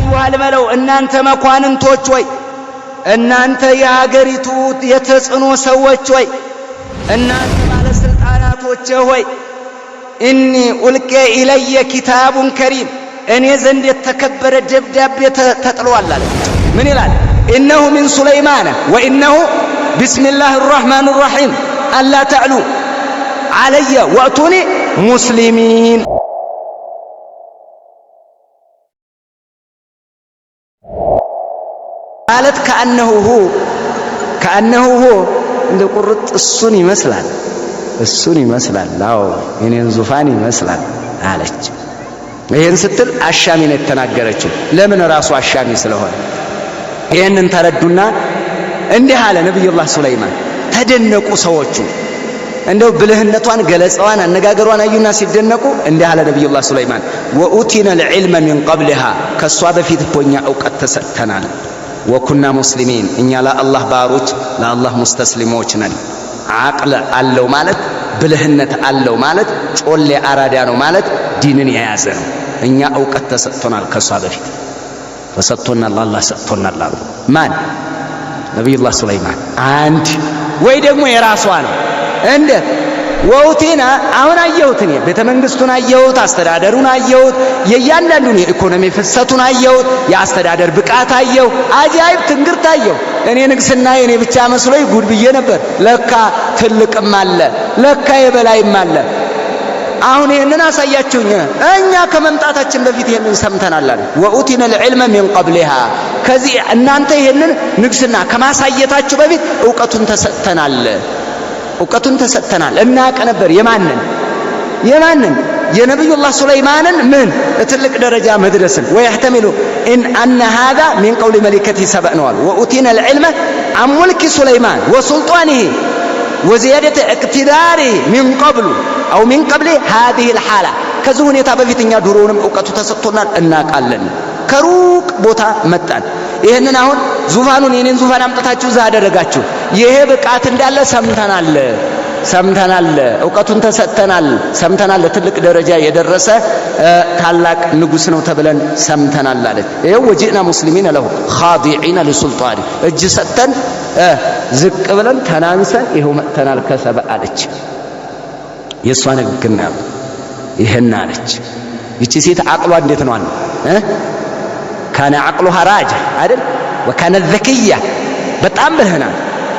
አዩሃል በለው እናንተ መኳንንቶች ወይ እናንተ የሀገሪቱ የተጽኖ ሰዎች ወይ እናንተ ባለስልጣናቶች ሆይ ኢኒ ኡልቂ ኢለየ ኪታቡን ከሪም እኔ ዘንድ የተከበረ ደብዳቤ ተጥሏል አለ። ምን ይላል? ኢነሁ ሚን ሱለይማን ወኢነሁ ቢስሚላህ الرحمن الرحيم አላ ተዕሉ አለየ ወእቱኒ ሙስሊሚን። ማለት ከአነሁ እንደ ቁርጥ እሱን ይመስላል አዎ የኔን ዙፋን ይመስላል አለች። ይሄን ስትል አሻሚ ነው የተናገረችው። ለምን? ራሱ አሻሚ ስለሆነ። ይሄንን ተረዱና እንዲህ አለ ነብዩላህ ሱለይማን። ተደነቁ ሰዎቹ። እንደው ብልህነቷን፣ ገለጻዋን፣ አነጋገሯን አዩና ሲደነቁ እንዲህ አለ ነብዩላህ ሱለይማን ወኡቲና العلم من قبلها ከሷ በፊት እኛ ዕውቀት ተሰጥተናል። ወኩና ሙስሊሚን እኛ ለአላህ ባሮች ለአላህ ሙስተስሊሞች ነን። አቅል አለው ማለት ብልህነት አለው ማለት ጮሌ አራዳ ነው ማለት ዲንን የያዘ ነው። እኛ ዕውቀት ተሰጥቶናል ከሷ በፊት ተሰጥቶናል፣ አላህ ሰጥቶናል አሉ። ማን? ነብዩላህ ሱለይማን። አንድ ወይ ደግሞ የራሷ ነው። እንዴት? ወውቲና አሁን አየሁት እኔ ቤተ መንግስቱን አየሁት፣ አስተዳደሩን አየሁት፣ የእያንዳንዱን የኢኮኖሚ ፍሰቱን አየሁት፣ የአስተዳደር ብቃት አየሁ፣ አጃይብ ትንግርት አየሁ። እኔ ንግስና የኔ ብቻ መስሎኝ ጉድ ብዬ ነበር። ለካ ትልቅም አለ፣ ለካ የበላይም አለ። አሁን ይሄንን አሳያችሁኝ። እኛ ከመምጣታችን በፊት ይሄንን ሰምተናል አለ። ወኡቲና العلم من قبلها ከዚህ እናንተ ይሄንን ንግስና ከማሳየታችሁ በፊት ዕውቀቱን ተሰጥተናል። እናውቅ ነበር። የማንን የነብዩላህ ሱለይማንን ምን ትልቅ ደረጃ መድረስን ወይህተሚሉ ان ان هذا من قول ملكته سبأ ነው። وأوتينا العلم عن ملك سليمان وسلطانه وزيادة اقتداره من قبل أو من قبل هذه الحالة ከዚህ ሁኔታ በፊት እኛ ድሮውንም ዕውቀቱ ተሰጥቶናል እናውቃለን። ከሩቅ ቦታ መጣን። ይሄንን አሁን ዙፋኑን የኔን ዙፋን አምጥታችሁ እዛ አደረጋችሁ። ይሄ ብቃት እንዳለ ሰምተናል፣ ዕውቀቱን ተሰጥተናል፣ ሰምተናል። ለትልቅ ደረጃ የደረሰ ታላቅ ንጉስ ነው ተብለን ሰምተናል አለች። ይሄው ወጂእና ሙስሊሚን ለሁ ኻዲዒና ለሱልጣኒ እጅ ሰጥተን ዝቅ ብለን ተናንሰን ይሄው መጥተናል ከሰበ አለች። የሷ ንግግር ነው ይሄን አለች። ይቺ ሴት አቅሏ እንዴት ነው አለ ካነ አቅሉሃ ራጅ አይደል? ወካነ ዘኪያ በጣም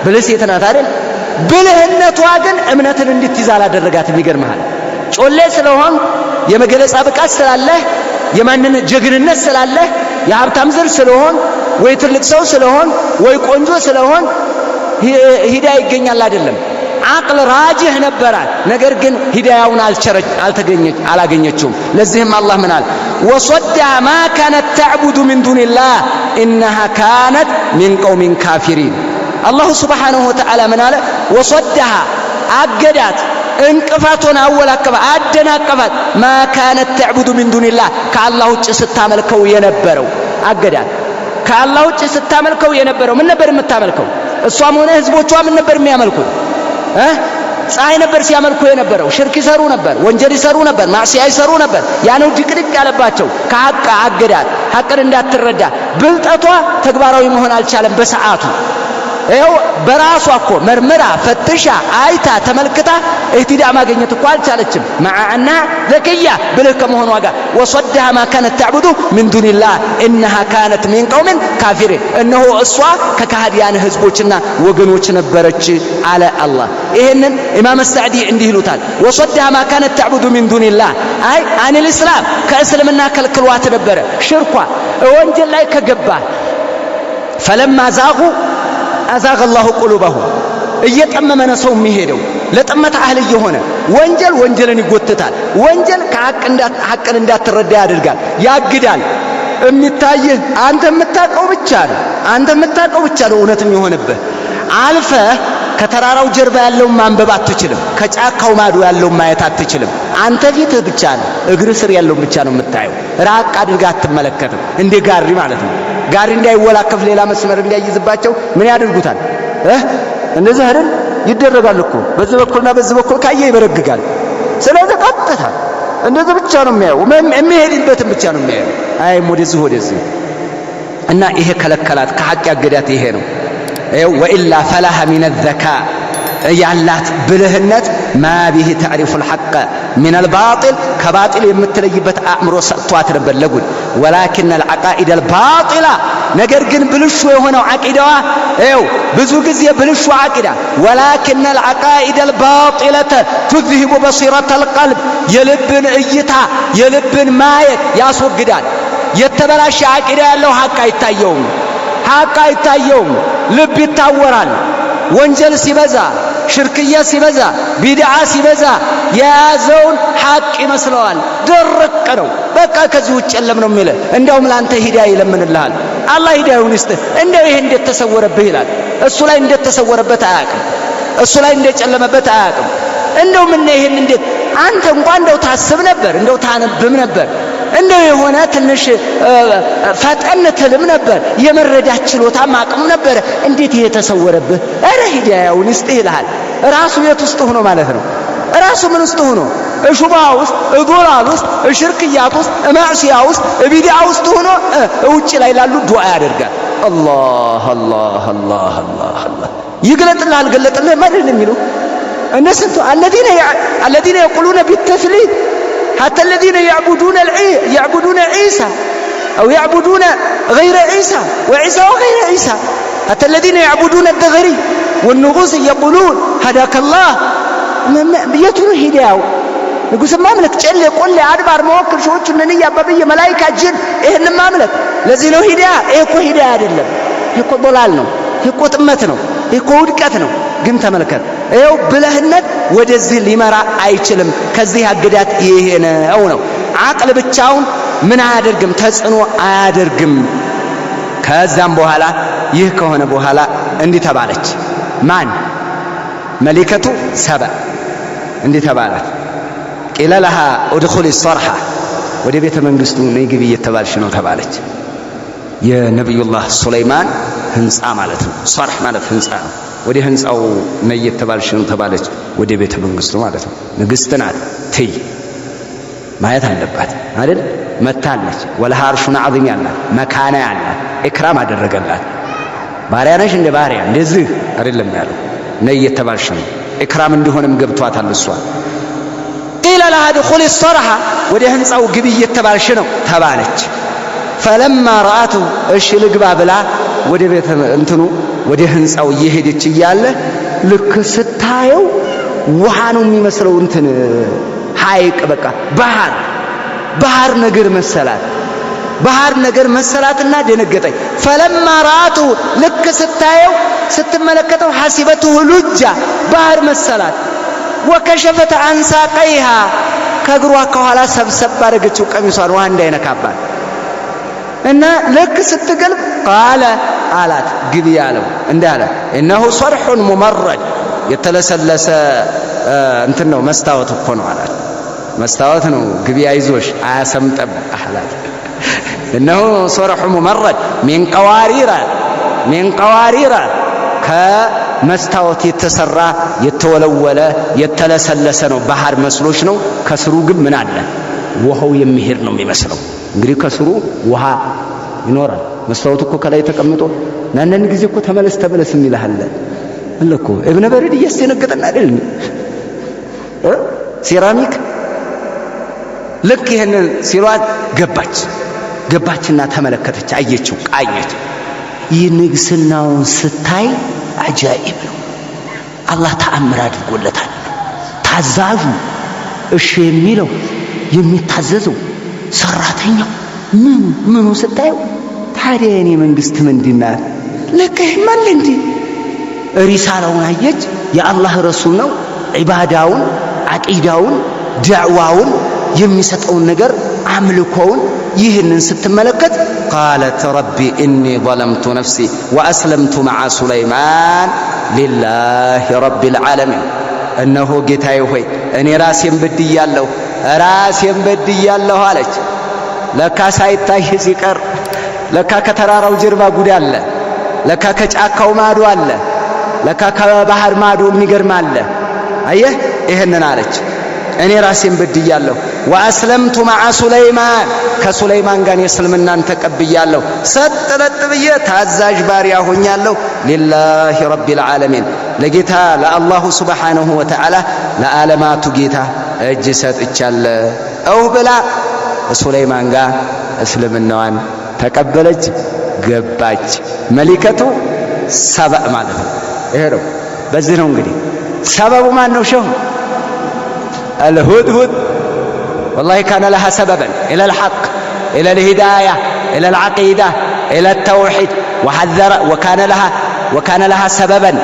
ብልህ ሴት ናት አይደል? ብልህነቷ ግን እምነትን እንድትይዝ አላደረጋትም። ይገርምሃል። ጮሌ ስለሆን የመገለጻ ብቃት ስላለህ የማንን ጀግንነት ስላለህ የሀብታም ዘር ስለሆን ወይ ትልቅ ሰው ስለሆን ወይ ቆንጆ ስለሆን ሂዳያ ይገኛል አይደለም። አቅል ራጅህ ነበራት። ነገር ግን ሂዳያውን አላገኘችውም። ለዚህም አላህ ምን አለ? ወሰደሃ ማ ካነት ተዕቡዱ ሚን ዱኒላህ ኢነሃ ካነት ሚን ቀውሚን ካፊሪን። አላሁ ሱብሓነሁ ወተዓላ ምን አለ? ወሰደሃ አገዳት፣ እንቅፋቱን አደናቀፋት። ማ ካነት ተዕቡዱ ሚን ዱኒላህ ከአላህ ውጭ ስታመልከው የነበረው አገዳት። ከአላህ ውጭ ስታመልከው የነበረው ምን ነበር የምታመልከው? እሷም ሆነ ህዝቦቿ ምን ነበር የሚያመልኩት? ፀሐይ ነበር ሲያመልኩ የነበረው። ሽርክ ይሰሩ ነበር፣ ወንጀል ይሰሩ ነበር፣ ማዕሲያ ይሰሩ ነበር። ያነው ድቅድቅ ያለባቸው ከሐቅ አገዳት፣ ሐቅን እንዳትረዳ። ብልጠቷ ተግባራዊ መሆን አልቻለም በሰዓቱ። ይኸው በራሷ እኮ መርምራ ፈትሻ አይታ ተመልክታ እህትዳ ማግኘት እኮ አልቻለችም። ማዓና ዘኪያ ብልህ ከመሆኗ ጋር ወሰደሃ ማ ካነት ተዕቡዱ ሚን ዱኒላህ ኢነሃ ካነት ሚን ቀውሚን ካፊሪን። እነሆ እሷ ከካህዲያን ህዝቦችና ወገኖች ነበረች አለ አላህ። ይሄንን ኢማም ሰዕዲ እንዲህ ይሉታል። ወሰደሃ ማ ካነት ተዕቡዱ ሚን ዱኒላህ አይ አኒል ኢስላም ከእስልምና ከልክሏት ነበረ። ሽርኳ ወንጀል ላይ ከገባ ፈለማ ዛጉ አዛገ አላሁ ቁሉበሁም። እየጠመመ ነው ሰው የሚሄደው ለጥመት አህል እየሆነ ወንጀልን ይጎትታል። ወንጀል ሐቅን እንዳትረዳ ያደርጋል፣ ያግዳል። የሚታይህ አንተ የምታውቀው ብቻ ነው እውነትም የሆነብህ። አልፈህ ከተራራው ጀርባ ያለውን ማንበብ አትችልም። ከጫካው ማዶ ያለውን ማየት አትችልም። አንተ ፊትህ ብቻ ነው፣ እግር ስር ያለውን ብቻ ነው የምታየው። ራቅ አድርገህ አትመለከትም። እንደ ጋሪ ማለት ነው። ጋሪ እንዳይወላከፍ ሌላ መስመር እንዳይይዝባቸው ምን ያደርጉታል? እንደዚህ አይደል ይደረጋል እኮ። በዚህ በኩልና በዚህ በኩል ካየ ይበረግጋል። ስለዚህ ቀጥታ እንደዚህ ብቻ ነው የሚያየው። የሚሄድበትን ብቻ ነው የሚያየው። አይም ወደዚህ እና ይሄ ከለከላት ከሐቅ ያገዳት ይሄ ነው። ወኢላ ፈላሃ ሚነ ዘካ ያላት ብልህነት ማ ቢሂ ተዕሪፉል ሐቅ ሚነል ባጢል ከባጢል የምትለይበት አእምሮ ሰጥቷት ነበር ለጉድ። ወላኪን አልዓቃኢድ አልባጢላ ነገር ግን ብልሹ የሆነው ዓቂዳዋ ብዙ ጊዜ ብልሹ ዓቂዳ ወላኪን አልዓቃኢድ አልባጢለተ ትዝሂቡ በሲረተል ቀልብ የልብን እይታ የልብን ማየት ያስወግዳል። የተበላሸ ዓቂዳ ያለው ሐቅ አይታየውም፣ ልብ ይታወራል። ወንጀል ሲበዛ ሽርክያ ሲበዛ ቢድዓ ሲበዛ የያዘውን ሐቅ ይመስለዋል። ድርቅ ነው በቃ ከዚህ ውጭ የለም ነው የሚለው። እንደውም ላንተ ሂዳያ ይለምንልሃል። አላህ ሂዳያውን ይስጥህ። እንደው ይሄ እንዴት ተሰወረብህ ይላል። እሱ ላይ እንዴት ተሰወረበት አያውቅም። እሱ ላይ እንዴት ጨለመበት አያውቅም። እንደው ምን ይሄን እንዴት አንተ እንኳን እንደው ታስብ ነበር፣ እንደው ታነብም ነበር፣ እንደው የሆነ ትንሽ ፈጠን ትልም ነበር፣ የመረዳት ችሎታም አቅም ነበር። እንዴት ይሄ ተሰወረብህ? አረ ሂዳያውን ይስጥህ ይልሃል። ራሱ የት ውስጥ ሆኖ ማለት ነው? ራሱ ምን ውስጥ ሆኖ? ሹብሃ ውስጥ፣ ዶላል ውስጥ፣ ሽርክያት ውስጥ፣ ማዕሲያ ውስጥ፣ ቢድዓ ውስጥ ሆኖ ውጭ ላይ ላሉ ዱዓ ያደርጋል። አላህ አላህ አላህ አላህ አላህ ይግለጥልህ አልገለጥልህ ማለት ነው የሚሉ እነሱ الذين يقولون بالتثليث حتى الذين يعبدون عيسى أو يعبدون غير عيسى وعيسى وغير عيسى حتى الذين يعبدون الدغري والنغوص يقولون هداك الله يتنو هداياو ንጉሥ ማምለክ ጨሌ ቆሌ አድባር መወክል ሾቹ ነንያ አባብዬ መላእክት ጅን ይሄን ማምለክ ለዚህ ነው ሂዳያ። ይሄ እኮ ሂዳያ አይደለም። ይሄ እኮ ዶላል ነው። ይሄ እኮ ጥመት ነው። ይሄ እኮ ውድቀት ነው። ግን ተመልከት ብልህነት ወደዚህ ሊመራ አይችልም። ከዚህ ያገዳት ይሄ ነው። አቅል ብቻውን ምን አያደርግም? ተጽዕኖ አያደርግም። ከዛም በኋላ ይህ ከሆነ በኋላ እንዲህ ተባለች። ማን መሊከቱ ሰባ እንዲህ ተባላት። ቂለ ለሃ ኡድኹሊ ሰርሐ ወደ ቤተ መንግስቱ ነይ ግቢ እየተባልሽ ነው ተባለች። የነቢዩላህ ሱለይማን ህንፃ ማለት ነው። ሰርሕ ማለት ህንፃ ነው። ወደ ህንፃው ነይ እየተባልሽ ነው ተባለች። ወደ ቤተ መንግስቱ ማለት ነው። ንግስት ናት። ትይ ማየት አለባት አይደል? መታለች። ወለሃ አርሹን ዐዚም ያላት መካና ያላት ኢክራም አደረገላት። ባሪያ ነሽ እንደ ባሪያ እንደዚህ አይደለም ያለው። ነይ እየተባልሽ ነው። ኢክራም እንዲሆንም ገብቷታል እሷ። ቂለ ለሃ ድኹሊ ሰርሐ ወደ ህንፃው ግቢ እየተባልሽ ነው ተባለች። ፈለማ ረአቱ እሺ ልግባ ብላ ወደ ቤተ ወደ ህንፃው እየሄደች እያለ ልክ ስታየው ውሃ ነው የሚመስለው ሐይቅ በቃ ባህር ነገር መሰላትና ደነገጠች። ፈለማ ረአቱ ልክ ስታየው ስትመለከተው ሐሲበቱሁ ሉጃ ባህር መሰላት። ወከሸፈተ አን ሳቀይሃ ከእግሯ ከኋላ ሰብሰብ አደረገችው ቀሚሷን ውሃ እንዳይነካባት እና ልክ ስትገልብ ቃለ አላት ግቢ ያለው እንዳለ እነሆ ሰርሑን ሙመረድ የተለሰለሰ ነው መስታወት እኮ ነው አላት። መስታወት ነው ግቢ አይዞሽ አያሰምጠብ አላት። እነሆ ሰርሑ ሙመረድ ሚን ቀዋሪራ ከመስታወት የተሰራ የተወለወለ የተለሰለሰ ነው። ባህር መስሎች ነው። ከስሩ ግን ምን አለ? ውሃው የሚሄድ ነው የሚመስለው። እንግዲህ ከስሩ ውሃ ይኖራል። መስታወቱ እኮ ከላይ ተቀምጦ አንዳንድ ጊዜ እኮ ተመለስ የሚልሃል አለ እኮ እብነ በረድ እያስደነገጠን አይደል? ሴራሚክ ልክ ይሄንን ሲሏት ገባችና ተመለከተች፣ አየችው፣ ቃኘች። ይህ ንግስናውን ስታይ አጃኢብ ነው። አላህ ተአምር አድርጎለታል። ታዛዡ እሺ የሚለው የሚታዘዘው ሰራተኛው ምኑ ስታየው ታዲያ የኔ መንግስት ምንድናት? ለካ ይማል እንዴ ሪሳላውን አየች። የአላህ ረሱል ነው። ዒባዳውን፣ አቂዳውን፣ ዳዕዋውን የሚሰጠውን ነገር አምልኮውን ይህንን ስትመለከት ቃለት ረቢ ኢኒ ظለምቱ ነፍሲ ወአስለምቱ መዓ ሱለይማን ሊላሂ ረቢል ዓለሚን። እነሆ ጌታዬ ሆይ እኔ ራሴን በድያለሁ አለች። ለካ ሳይታይ ሲቀር ለካ ከተራራው ጀርባ ጉድ አለ። ለካ ከጫካው ማዶ አለ። ለካ ከባህር ማዶ የሚገርም አለ። አየህ ይሄንን አለች። እኔ ራሴን በድያለሁ። ወአስለምቱ መዓ ሱለይማን ከሱለይማን ጋር እስልምናን ተቀብያለሁ። ሰጥለጥ ብዬ ታዛዥ ባሪያ ሆኛለሁ። ሊላሂ ረቢል ዓለሚን ለጌታ ለአላሁ ሱብሓነሁ ወተዓላ ለዓለማቱ ጌታ እጅ ሰጥቻለሁ ብላ ሱለይማን ጋር እስልምናዋን ተቀበለች፣ ገባች። መሊከቱ ሰበእ ማለት ነው። ይሄ ነው። በዚህ ነው እንግዲህ ሰበቡ ማን ነው? ሸሁ الهدهد والله كان لها سببا إلى الحق إلى الهداية إلى العقيدة إلى التوحيد وحذر وكان لها سببا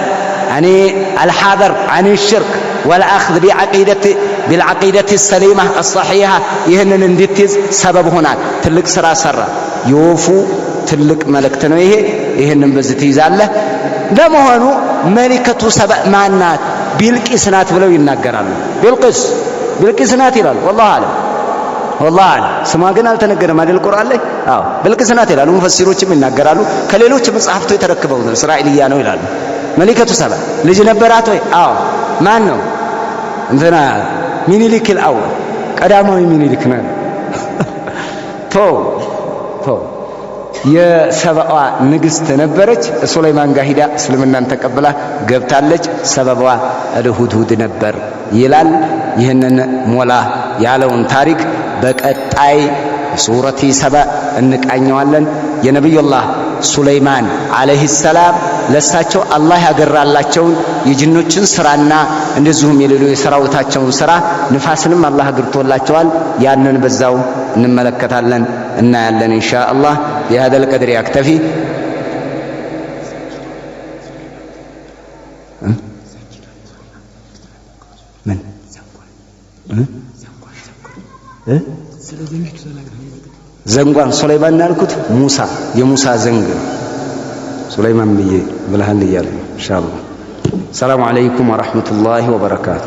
يعني الحذر عن الشرك والأخذ بالعقيدة السليمة الصحيحة يهنن اندتز سبب هناك تلك سرا سرا يوفو تلك ملكتنو يهنن بزتيزاله لمهنو ملكة سبب معنات ቢልቂስ ናት ብለው ይናገራሉ። ቢልቂስ ናት ይላሉ። ወላሂ አለም ስሟ ግን አልተነገረም አይደል ቁርአን ላይ? አዎ ቢልቂስ ናት ይላሉ። ሙፈሲሮችም ይናገራሉ። ከሌሎች መጽሐፍቱ የተረከበው እስራኤልያ ነው ይላሉ። መሊከቱ ሰባ ልጅ ነበራት ወይ? አዎ ማን ነው? እንትና ሚኒሊክ አልአወል ቀዳማዊ ሚኒሊክ ነው። የሰባዋ ንግስት ነበረች። ሱለይማን ጋር ሂዳ እስልምናን ተቀብላ ገብታለች። ሰበቧ አልሁድሁድ ነበር ይላል። ይህንን ሞላ ያለውን ታሪክ በቀጣይ ሱረቲ ሰባ እንቃኘዋለን። የነቢዩላህ ሱለይማን አለይሂ ሰላም ለሳቸው አላህ ያገራላቸውን የጅኖችን ስራና እንደዚሁም የሌሎች የሰራዊታቸውን ስራ ንፋስንም አላህ አግርቶላቸዋል። ያንን በዛው እንመለከታለን እናያለን ኢንሻአላህ። بهذا القدر يكتفي. من ዘንጓን ሱለይማን ያልኩት ሙሳ የሙሳ ዘንግ ሱለይማን ብዬ ብለሃል እያለ ኢንሻአላህ። ሰላም አለይኩም ወራህመቱላሂ ወበረካቱ።